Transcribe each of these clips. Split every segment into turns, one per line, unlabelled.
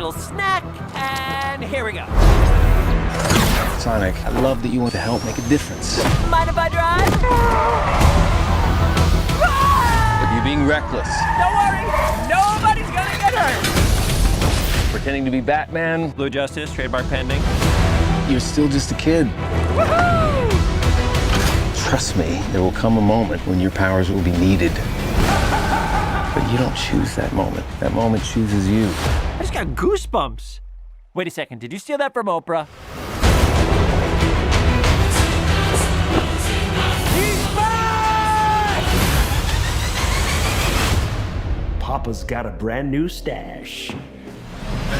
little snack, and here we go.
Sonic, I love that you want to help make a difference.
Mind if I drive?
But you're being reckless.
Don't worry, nobody's gonna get hurt.
Pretending to be Batman.
Blue Justice, trademark pending.
You're still just a kid.
Woohoo!
Trust me, there will come a moment when your powers will be needed. But you don't choose that moment. That moment chooses you.
I just got goosebumps. Wait a second, did you steal that from Oprah? He's back!
Papa's got a brand new stash.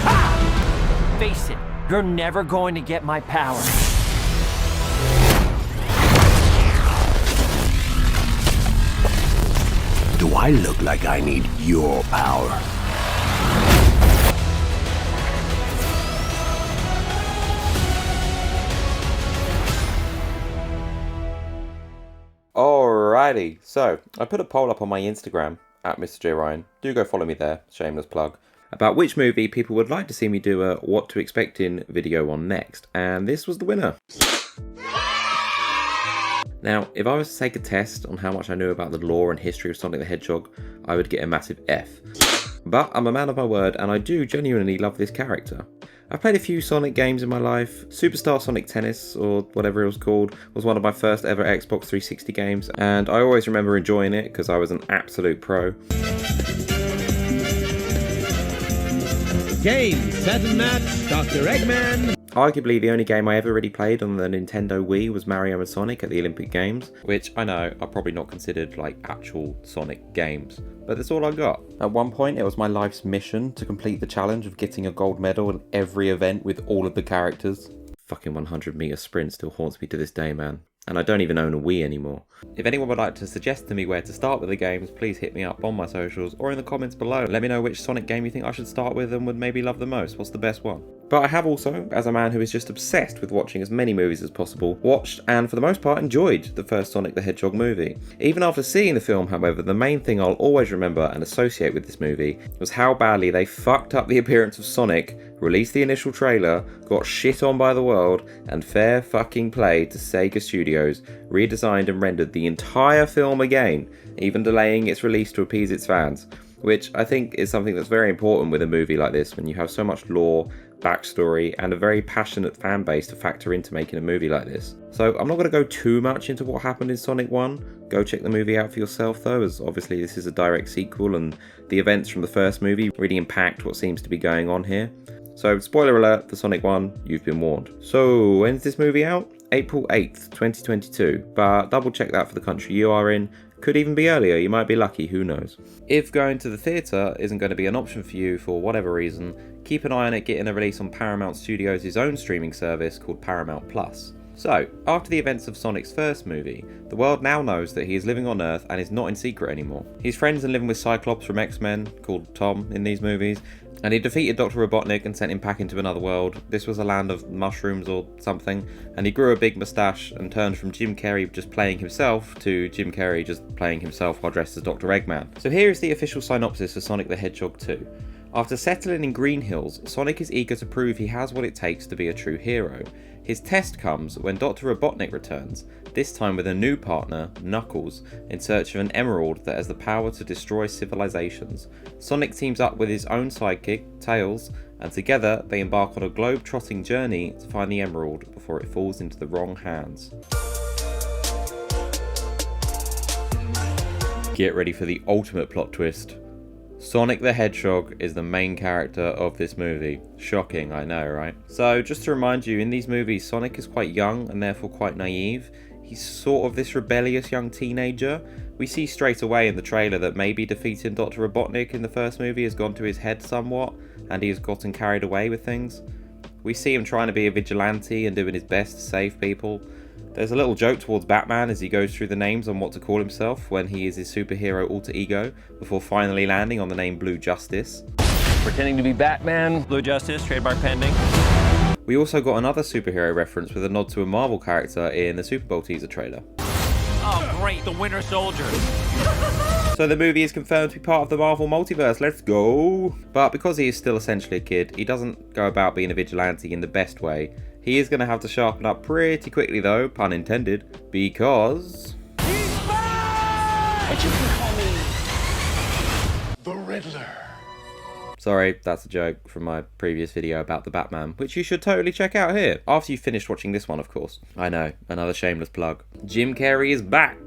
Ha! Face it, you're never going to get my power.
Do I look like I need your power?
Alrighty, so I put a poll up on my Instagram at Mr. J Ryan. Do go follow me there, shameless plug. About which movie people would like to see me do a what to expect in video on next, and this was the winner. Now, if I was to take a test on how much I knew about the lore and history of Sonic the Hedgehog, I would get a massive F. But I'm a man of my word, and I do genuinely love this character. I've played a few Sonic games in my life. Superstar Sonic Tennis, or whatever it was called, was one of my first ever Xbox 360 games, and I always remember enjoying it because I was an absolute pro.
Game, set and match, Dr. Eggman!
Arguably the only game I ever really played on the Nintendo Wii was Mario and Sonic at the Olympic Games, which I know are probably not considered like actual Sonic games, but that's all I got. At one point it was my life's mission to complete the challenge of getting a gold medal in every event with all of the characters. Fucking 100-meter sprint still haunts me to this day, man. And I don't even own a Wii anymore. If anyone would like to suggest to me where to start with the games, please hit me up on my socials or in the comments below. Let me know which Sonic game you think I should start with and would maybe love the most. What's the best one? But I have also, as a man who is just obsessed with watching as many movies as possible, watched and for the most part enjoyed the first Sonic the Hedgehog movie. Even after seeing the film, however, the main thing I'll always remember and associate with this movie was how badly they fucked up the appearance of Sonic, released the initial trailer, got shit on by the world, and fair fucking play to Sega Studios redesigned and rendered the entire film again, even delaying its release to appease its fans. Which I think is something that's very important with a movie like this when you have so much lore, backstory, and a very passionate fan base to factor into making a movie like this. So I'm not going to go too much into what happened in Sonic 1. Go check the movie out for yourself though, as obviously this is a direct sequel and the events from the first movie really impact what seems to be going on here. So spoiler alert for Sonic 1, you've been warned. So when's this movie out? April 8th, 2022, but double check that for the country you are in. Could even be earlier, you might be lucky, who knows. If going to the theatre isn't going to be an option for you for whatever reason, keep an eye on it getting a release on Paramount Studios' own streaming service called Paramount Plus. So, after the events of Sonic's first movie, the world now knows that he is living on Earth and is not in secret anymore. He's friends and living with Cyclops from X-Men, called Tom in these movies, and he defeated Dr. Robotnik and sent him back into another world. This was a land of mushrooms or something, and he grew a big moustache and turned from Jim Carrey just playing himself to Jim Carrey just playing himself while dressed as Dr. Eggman. So here is the official synopsis for Sonic the Hedgehog 2. After settling in Green Hills, Sonic is eager to prove he has what it takes to be a true hero. His test comes when Dr. Robotnik returns, this time with a new partner, Knuckles, in search of an emerald that has the power to destroy civilizations. Sonic teams up with his own sidekick, Tails, and together they embark on a globe-trotting journey to find the emerald before it falls into the wrong hands. Get ready for the ultimate plot twist. Sonic the Hedgehog is the main character of this movie. Shocking, I know, right? So, just to remind you, in these movies, Sonic is quite young and therefore quite naive. He's sort of this rebellious young teenager. We see straight away in the trailer that maybe defeating Dr. Robotnik in the first movie has gone to his head somewhat, and he has gotten carried away with things. We see him trying to be a vigilante and doing his best to save people. There's a little joke towards Batman as he goes through the names on what to call himself when he is his superhero alter ego, before finally landing on the name Blue Justice.
Pretending to be Batman.
Blue Justice, trademark pending.
We also got another superhero reference with a nod to a Marvel character in the Super Bowl teaser trailer.
Oh great, the Winter Soldier.
So the movie is confirmed to be part of the Marvel multiverse, let's go! But because he is still essentially a kid, he doesn't go about being a vigilante in the best way. He is going to have to sharpen up pretty quickly though, pun intended, because...
He's back!
But you can call me the Riddler.
Sorry, that's a joke from my previous video about the Batman, which you should totally check out here. After you've finished watching this one, of course. I know, another shameless plug. Jim Carrey is back!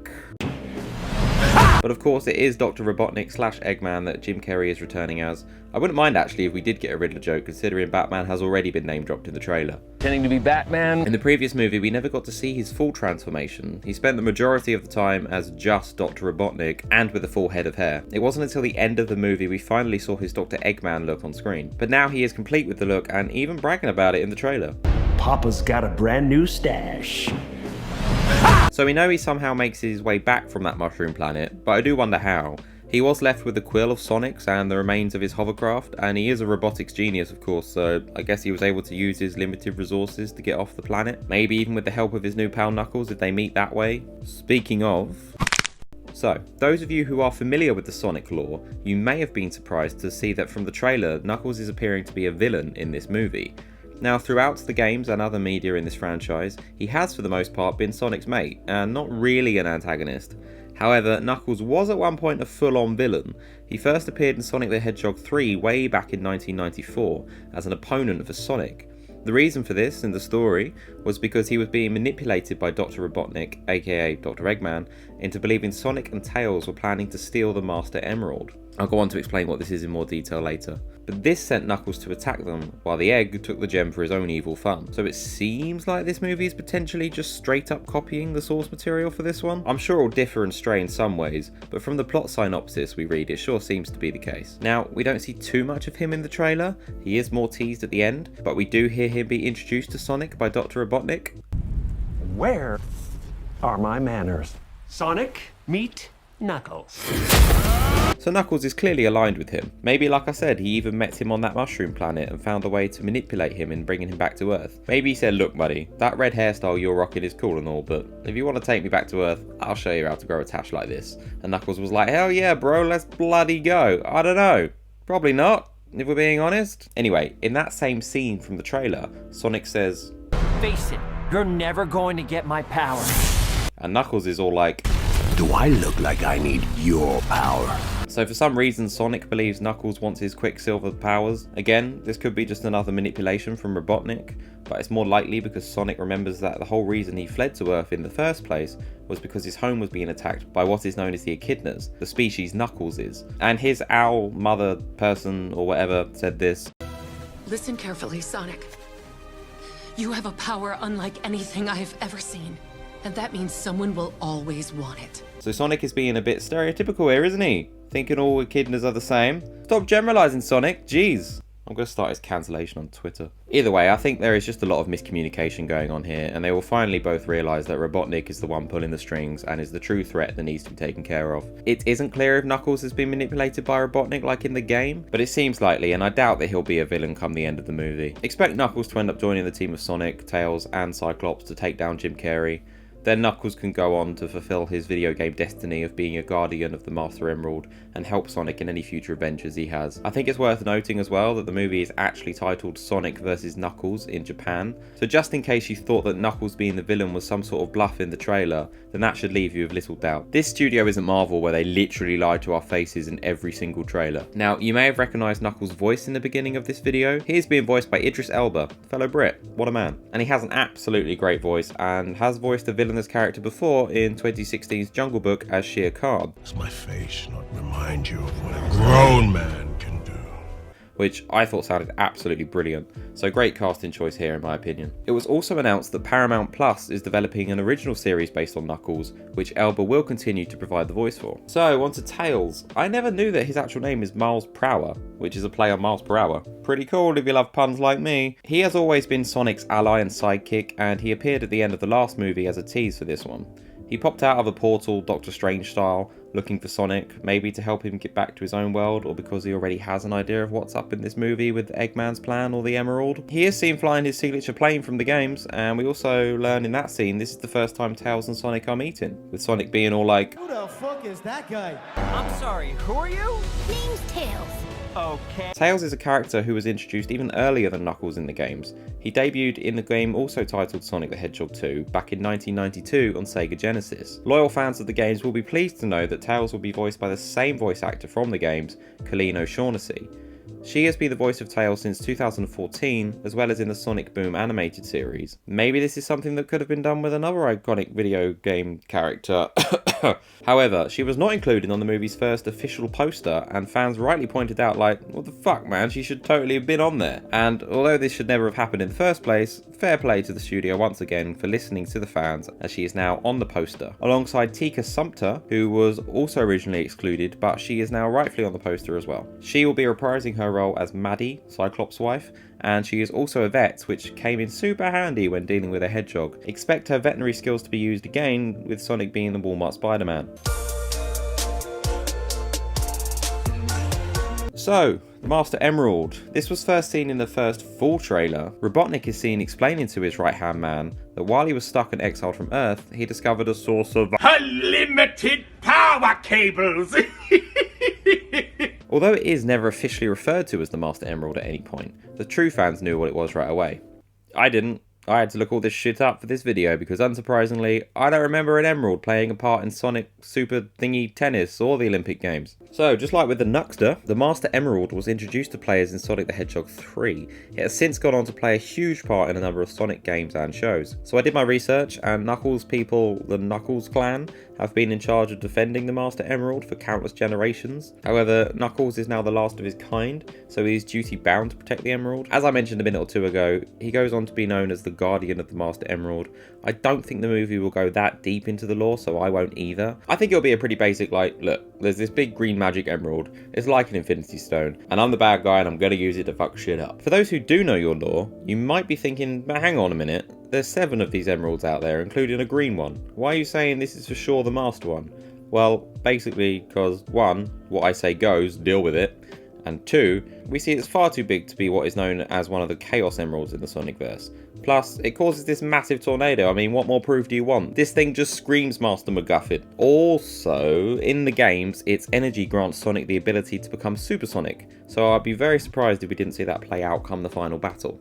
But of course it is Dr. Robotnik / Eggman that Jim Carrey is returning as. I wouldn't mind actually if we did get a Riddler joke, considering Batman has already been name dropped in the trailer.
Pretending to be Batman.
In the previous movie we never got to see his full transformation. He spent the majority of the time as just Dr. Robotnik and with a full head of hair. It wasn't until the end of the movie we finally saw his Dr. Eggman look on screen. But now he is complete with the look and even bragging about it in the trailer.
Papa's got a brand new stash.
So we know he somehow makes his way back from that mushroom planet, but I do wonder how. He was left with the quill of Sonic's and the remains of his hovercraft, and he is a robotics genius of course, so I guess he was able to use his limited resources to get off the planet. Maybe even with the help of his new pal Knuckles if they meet that way. Speaking of... So, those of you who are familiar with the Sonic lore, you may have been surprised to see that from the trailer, Knuckles is appearing to be a villain in this movie. Now, throughout the games and other media in this franchise, he has for the most part been Sonic's mate, and not really an antagonist. However, Knuckles was at one point a full-on villain. He first appeared in Sonic the Hedgehog 3 way back in 1994 as an opponent for Sonic. The reason for this in the story was because he was being manipulated by Dr. Robotnik, aka Dr. Eggman, into believing Sonic and Tails were planning to steal the Master Emerald. I'll go on to explain what this is in more detail later. But this sent Knuckles to attack them, while the Egg took the gem for his own evil fun. So it seems like this movie is potentially just straight up copying the source material for this one. I'm sure it'll differ and stray in some ways, but from the plot synopsis we read, it sure seems to be the case. Now, we don't see too much of him in the trailer. He is more teased at the end, but we do hear him be introduced to Sonic by Dr. Robotnik.
Where are my manners? Sonic, meet Knuckles.
So Knuckles is clearly aligned with him. Maybe, like I said, he even met him on that mushroom planet and found a way to manipulate him in bringing him back to Earth. Maybe he said, look buddy, that red hairstyle you're rocking is cool and all, but if you want to take me back to Earth, I'll show you how to grow a tash like this. And Knuckles was like, hell yeah bro, let's bloody go. I don't know. Probably not, if we're being honest. Anyway, in that same scene from the trailer, Sonic says,
Face it, you're never going to get my power.
and Knuckles is all like,
Do I look like I need your power?
so for some reason Sonic believes Knuckles wants his Quicksilver powers. Again, this could be just another manipulation from Robotnik, but it's more likely because Sonic remembers that the whole reason he fled to Earth in the first place was because his home was being attacked by what is known as the Echidnas, the species Knuckles is. And his owl mother person or whatever said this.
Listen carefully, Sonic. You have a power unlike anything I have ever seen, and that means someone will always want it.
So Sonic is being a bit stereotypical here, isn't he? Thinking all echidnas are the same? Stop generalising, Sonic, jeez. I'm going to start his cancellation on Twitter. Either way, I think there is just a lot of miscommunication going on here, and they will finally both realise that Robotnik is the one pulling the strings and is the true threat that needs to be taken care of. It isn't clear if Knuckles has been manipulated by Robotnik like in the game, but it seems likely, and I doubt that he'll be a villain come the end of the movie. Expect Knuckles to end up joining the team of Sonic, Tails and Cyclops to take down Jim Carrey. Then Knuckles can go on to fulfill his video game destiny of being a guardian of the Master Emerald and help Sonic in any future adventures he has. I think it's worth noting as well that the movie is actually titled Sonic vs Knuckles in Japan, so just in case you thought that Knuckles being the villain was some sort of bluff in the trailer, then that should leave you with little doubt. This studio isn't Marvel where they literally lie to our faces in every single trailer. Now, you may have recognised Knuckles' voice in the beginning of this video. He is being voiced by Idris Elba, fellow Brit, what a man. And he has an absolutely great voice and has voiced a villainous character before in 2016's Jungle Book as Shere Khan.
Does my face not remind you of what a grown man can do?
Which I thought sounded absolutely brilliant, so great casting choice here in my opinion. It was also announced that Paramount Plus is developing an original series based on Knuckles, which Elba will continue to provide the voice for. So on to Tails. I never knew that his actual name is Miles PROWER, which is a play on miles per hour. Pretty cool if you love puns like me. He has always been Sonic's ally and sidekick, and he appeared at the end of the last movie as a tease for this one. He popped out of a portal, Doctor Strange style, looking for Sonic, maybe to help him get back to his own world, or because he already has an idea of what's up in this movie with Eggman's plan or the Emerald. He is seen flying his signature plane from the games, and we also learn in that scene this is the first time Tails and Sonic are meeting, with Sonic being all like,
Who the fuck is that guy?
I'm sorry, who are you?
Name's Tails.
Okay.
Tails is a character who was introduced even earlier than Knuckles in the games. He debuted in the game also titled Sonic the Hedgehog 2 back in 1992 on Sega Genesis. Loyal fans of the games will be pleased to know that Tails will be voiced by the same voice actor from the games, Colleen O'Shaughnessy. She has been the voice of Tails since 2014, as well as in the Sonic Boom animated series. Maybe this is something that could have been done with another iconic video game character. However, she was not included on the movie's first official poster, and fans rightly pointed out, like, what the fuck, man, she should totally have been on there. And although this should never have happened in the first place, fair play to the studio once again for listening to the fans, as she is now on the poster, alongside Tika Sumpter, who was also originally excluded, but she is now rightfully on the poster as well. She will be reprising her role as Maddie, Cyclops' wife, and she is also a vet, which came in super handy when dealing with a hedgehog. Expect her veterinary skills to be used again, with Sonic being the Walmart Spider-Man. So, the Master Emerald. This was first seen in the first full trailer. Robotnik is seen explaining to his right-hand man that while he was stuck and exiled from Earth, he discovered a source of
Unlimited power cables!
Although it is never officially referred to as the Master Emerald at any point, the true fans knew what it was right away. I didn't. I had to look all this shit up for this video because, unsurprisingly, I don't remember an emerald playing a part in Sonic Super Thingy Tennis or the Olympic Games. So, just like with the Nuxter, the Master Emerald was introduced to players in Sonic the Hedgehog 3. It has since gone on to play a huge part in a number of Sonic games and shows. So I did my research, and Knuckles people, the Knuckles clan, have been in charge of defending the Master Emerald for countless generations. However, Knuckles is now the last of his kind, so he is duty bound to protect the Emerald. As I mentioned a minute or two ago, he goes on to be known as the Guardian of the Master Emerald. I don't think the movie will go that deep into the lore, so I won't either. I think it'll be a pretty basic, like, look, there's this big green magic emerald. It's like an Infinity Stone, and I'm the bad guy and I'm gonna use it to fuck shit up. For those who do know your lore, you might be thinking, but hang on a minute, there's 7 of these emeralds out there, including a green one. Why are you saying this is for sure the master one? Well, basically because 1, what I say goes, deal with it, and 2, we see it's far too big to be what is known as one of the Chaos Emeralds in the Sonicverse. Plus, it causes this massive tornado. I mean, what more proof do you want? This thing just screams Master MacGuffin. Also, in the games, its energy grants Sonic the ability to become supersonic, so I'd be very surprised if we didn't see that play out come the final battle.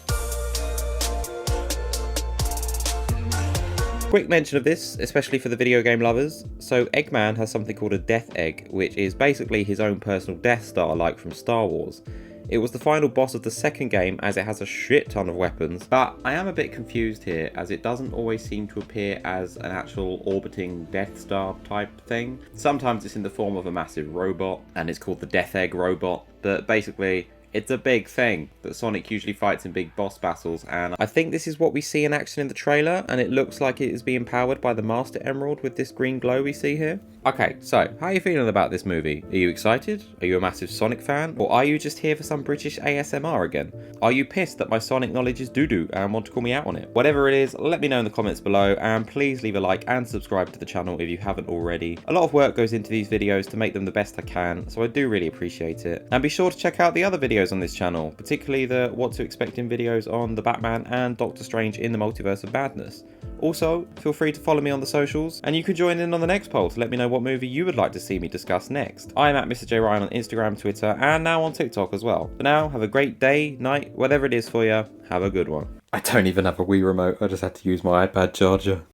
Quick mention of this, especially for the video game lovers. So Eggman has something called a Death Egg, which is basically his own personal Death Star like from Star Wars. It was the final boss of the second game as it has a shit ton of weapons, but I am a bit confused here as it doesn't always seem to appear as an actual orbiting Death Star type thing. Sometimes it's in the form of a massive robot and it's called the Death Egg robot, but basically it's a big thing that Sonic usually fights in big boss battles, and I think this is what we see in action in the trailer, and it looks like it is being powered by the Master Emerald with this green glow we see here. Okay, so how are you feeling about this movie? Are you excited? Are you a massive Sonic fan? Or are you just here for some British ASMR again? Are you pissed that my Sonic knowledge is doo-doo and want to call me out on it? Whatever it is, let me know in the comments below, and please leave a like and subscribe to the channel if you haven't already. A lot of work goes into these videos to make them the best I can, so I do really appreciate it. And be sure to check out the other videos on this channel, particularly the what to expect in videos on the Batman and Doctor Strange in the Multiverse of Madness. Also, feel free to follow me on the socials, and you can join in on the next poll to let me know what movie you would like to see me discuss next. I am at Mr. J Ryan on Instagram, Twitter, and now on TikTok as well. For now, have a great day, night, whatever it is for you. Have a good one. I don't even have a Wii remote, I just had to use my iPad charger.